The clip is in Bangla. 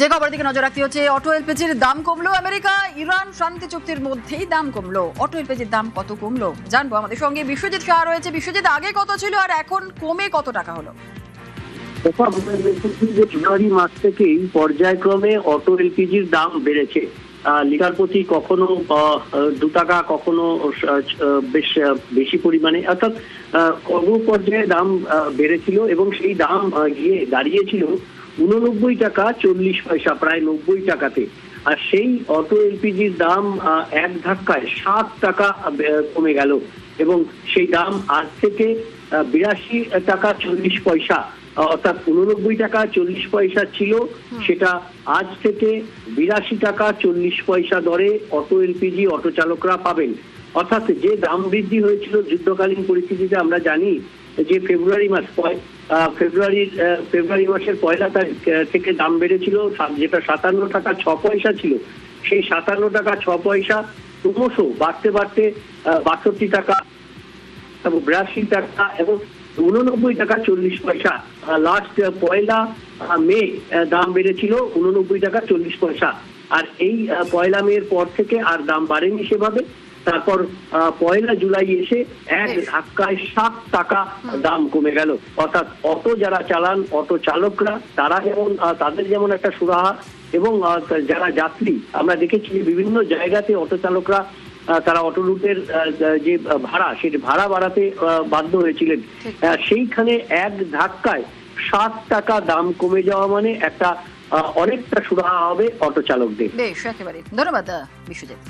যে খবরের দিকে নজর রাখতে হচ্ছে, অটো এলপিজির দাম কমলো। আমেরিকা ইরান শান্তি চুক্তির মধ্যেই দাম কমলো। অটো এলপিজির দাম কত কমলো জানবো। আমাদের সঙ্গে বিশ্বজিৎ শাহ রয়েছে। বিশ্বজিৎ, আগে কত ছিল আর এখন কমে কত টাকা হলো? ফেব্রুয়ারি মাস থেকেই পর্যায়ক্রমে অটো এলপিজির দাম বেড়েছে। লিটার প্রতি কখনো 2 টাকা, কখনো বেশ বেশি পরিমাণে, অর্থাৎ কর্ম পর্যায়ে দাম বেড়েছিল এবং সেই দাম গিয়ে দাঁড়িয়েছিল 89 টাকা 40 পয়সা, প্রায় 90 টাকাতে। আর সেই অটো এলপিজির দাম এক ধাক্কায় 7 টাকা কমে গেল এবং সেই দাম আজ থেকে 82 টাকা 40 পয়সা, অর্থাৎ 89 টাকা 40 পয়সা ছিল, সেটা আজ থেকে 82 টাকা 40 পয়সা দরে অটো এলপিজি অটো চালকরা পাবেন। অর্থাৎ যে দাম বৃদ্ধি হয়েছিল যুদ্ধকালীন পরিস্থিতিতে, আমরা জানি যে ফেব্রুয়ারি মাসের 1 তারিখ থেকে দাম বেড়েছিল, যেটা 57 টাকা 6 পয়সা ছিল, সেই 57 টাকা 6 পয়সা ক্রমশ বাড়তে বাড়তে 62 টাকা, 82 টাকা এবং 89 টাকা 40 পয়সা। লাস্ট 1 মে দাম বেড়েছিল 89 টাকা 40 পয়সা। আর এই 1 মের পর থেকে আর দাম বাড়েনি সেভাবে। তারপর 1 জুলাই এসে এক ধাক্কায় 7 টাকা দাম কমে গেল। অর্থাৎ অটো যারা চালান, অটো চালকরা, তারা যেমন তাদের যেমন একটা সুরাহা, এবং যারা যাত্রী, আমরা দেখেছি বিভিন্ন জায়গাতে অটো চালকরা তারা অটো রুটের যে ভাড়া, সেই ভাড়া বাড়াতে বাধ্য হয়েছিলেন। সেইখানে এক ধাক্কায় 7 টাকা দাম কমে যাওয়া মানে একটা অনেকটা সুরাহা হবে অটো চালকদের। বেশ, একেবারে ধন্যবাদ বিশ্বজিৎ।